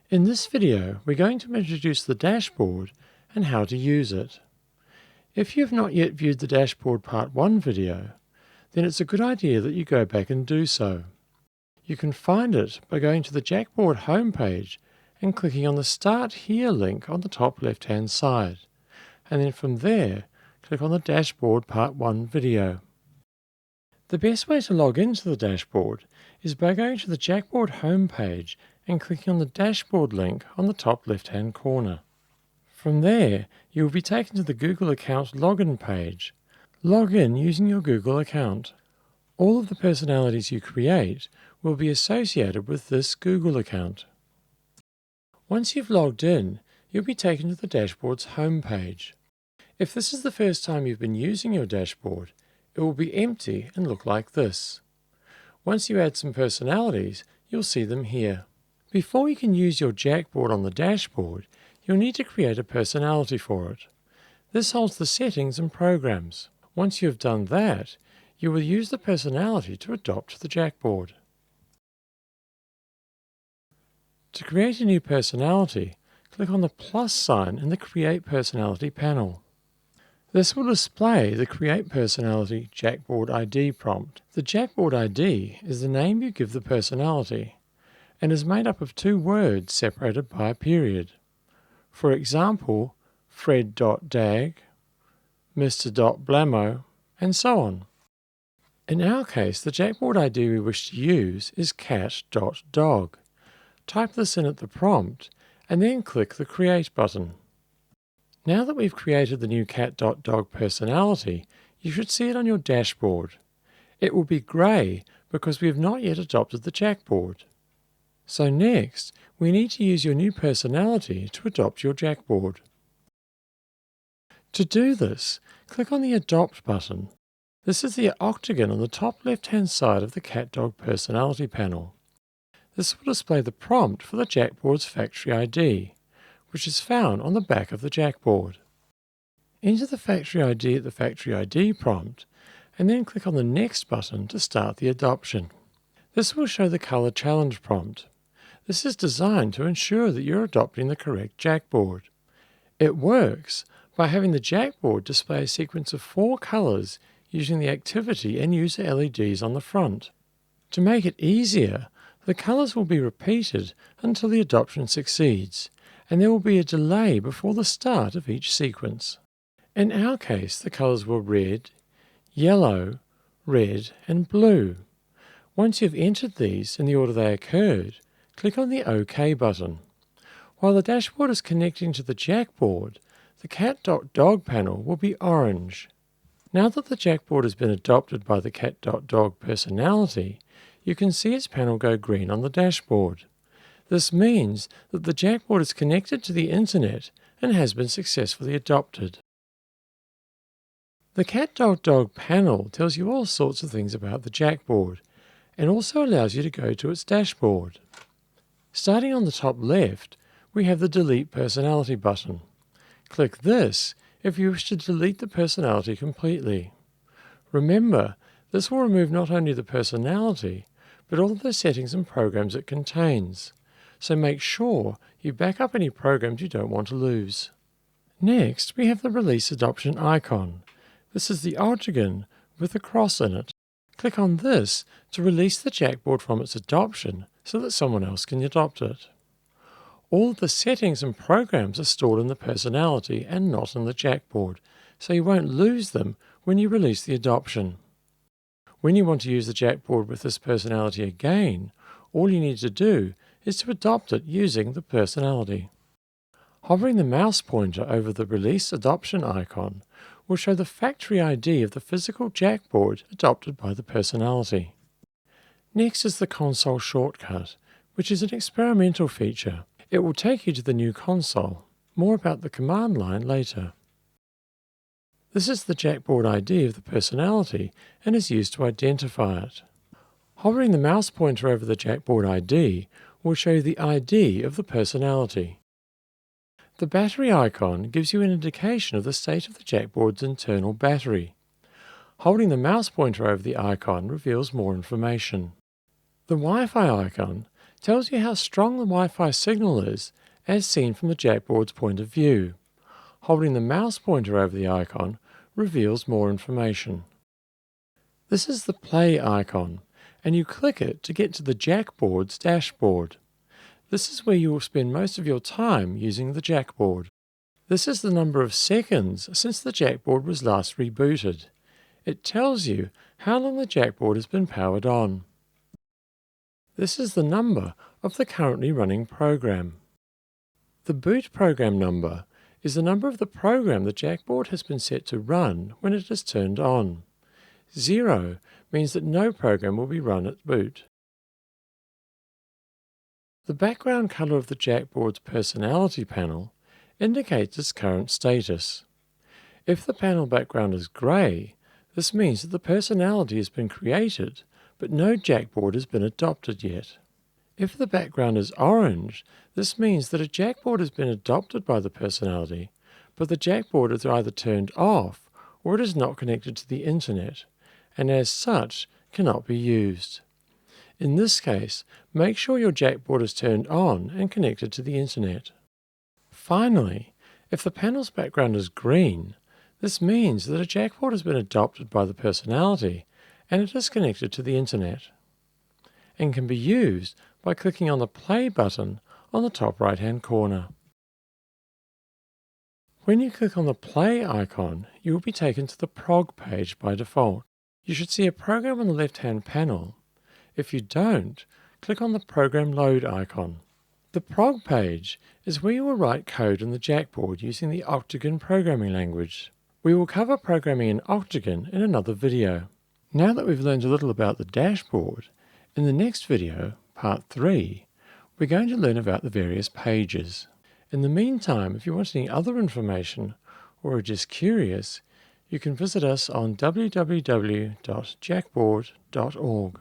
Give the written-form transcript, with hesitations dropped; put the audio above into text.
In this video, we're going to introduce the dashboard and how to use it. If you have not yet viewed the dashboard part 1 video, then it's a good idea that you go back and do so. You can find it by going to the JackBord homepage and clicking on the Start Here link on the top left-hand side, and then from there, click on the dashboard part 1 video. The best way to log into the dashboard is by going to the JackBord homepage and clicking on the dashboard link on the top left-hand corner. From there, you will be taken to the Google account login page. Log in using your Google account. All of the personalities you create will be associated with this Google account. Once you've logged in, you'll be taken to the dashboard's homepage. If this is the first time you've been using your dashboard, it will be empty and look like this. Once you add some personalities, you'll see them here. Before you can use your JackBord on the dashboard, you'll need to create a personality for it. This holds the settings and programs. Once you have done that, you will use the personality to adopt the JackBord. To create a new personality, click on the plus sign in the Create Personality panel. This will display the Create Personality JackBord ID prompt. The JackBord ID is the name you give the personality, and is made up of 2 words separated by a period. For example, Fred.dag, Mr.Blamo, and so on. In our case, the JackBord ID we wish to use is cat.dog. Type this in at the prompt, and then click the Create button. Now that we've created the new cat.dog personality, you should see it on your dashboard. It will be grey because we have not yet adopted the JackBord. So next, we need to use your new personality to adopt your JackBord. To do this, click on the Adopt button. This is the octagon on the top left-hand side of the cat-dog personality panel. This will display the prompt for the JackBord's factory ID, which is found on the back of the JackBord. Enter the factory ID at the factory ID prompt, and then click on the Next button to start the adoption. This will show the Color Challenge prompt. This is designed to ensure that you're adopting the correct JackBord. It works by having the JackBord display a sequence of 4 colors using the activity and user LEDs on the front. To make it easier, the colors will be repeated until the adoption succeeds, and there will be a delay before the start of each sequence. In our case, the colors were red, yellow, red, and blue. Once you've entered these in the order they occurred, click on the OK button. While the dashboard is connecting to the JackBord, the cat.dog panel will be orange. Now that the JackBord has been adopted by the cat.dog personality, you can see its panel go green on the dashboard. This means that the JackBord is connected to the internet and has been successfully adopted. The cat.dog panel tells you all sorts of things about the JackBord and also allows you to go to its dashboard. Starting on the top left, we have the Delete Personality button. Click this if you wish to delete the personality completely. Remember, this will remove not only the personality, but all of the settings and programs it contains. So make sure you back up any programs you don't want to lose. Next, we have the Release Adoption icon. This is the octagon with a cross in it. Click on this to release the JackBord from its adoption so that someone else can adopt it. All of the settings and programs are stored in the personality and not in the JackBord, so you won't lose them when you release the adoption. When you want to use the JackBord with this personality again, all you need to do is to adopt it using the personality. Hovering the mouse pointer over the Release Adoption icon will show the factory ID of the physical JackBord adopted by the personality. Next is the console shortcut, which is an experimental feature. It will take you to the new console. More about the command line later. This is the JackBord ID of the personality and is used to identify it. Hovering the mouse pointer over the JackBord ID will show the ID of the personality. The battery icon gives you an indication of the state of the JackBord's internal battery. Holding the mouse pointer over the icon reveals more information. The Wi-Fi icon tells you how strong the Wi-Fi signal is as seen from the JackBord's point of view. Holding the mouse pointer over the icon reveals more information. This is the play icon, and you click it to get to the JackBord's dashboard. This is where you will spend most of your time using the JackBord. This is the number of seconds since the JackBord was last rebooted. It tells you how long the JackBord has been powered on. This is the number of the currently running program. The boot program number is the number of the program the JackBord has been set to run when it is turned on. 0 means that no program will be run at boot. The background color of the JackBord's personality panel indicates its current status. If the panel background is grey, this means that the personality has been created, but no JackBord has been adopted yet. If the background is orange, this means that a JackBord has been adopted by the personality, but the JackBord is either turned off or it is not connected to the internet, and as such cannot be used. In this case, make sure your JackBord is turned on and connected to the internet. Finally, if the panel's background is green, this means that a JackBord has been adopted by the personality and it is connected to the internet, and can be used by clicking on the play button on the top right-hand corner. When you click on the play icon, you will be taken to the prog page by default. You should see a program on the left-hand panel. If you don't, click on the program load icon. The prog page is where you will write code in the JackBord using the Octagon programming language. We will cover programming in Octagon in another video. Now that we've learned a little about the dashboard, in the next video, part 3, we're going to learn about the various pages. In the meantime, if you want any other information or are just curious, you can visit us on www.jackbord.org.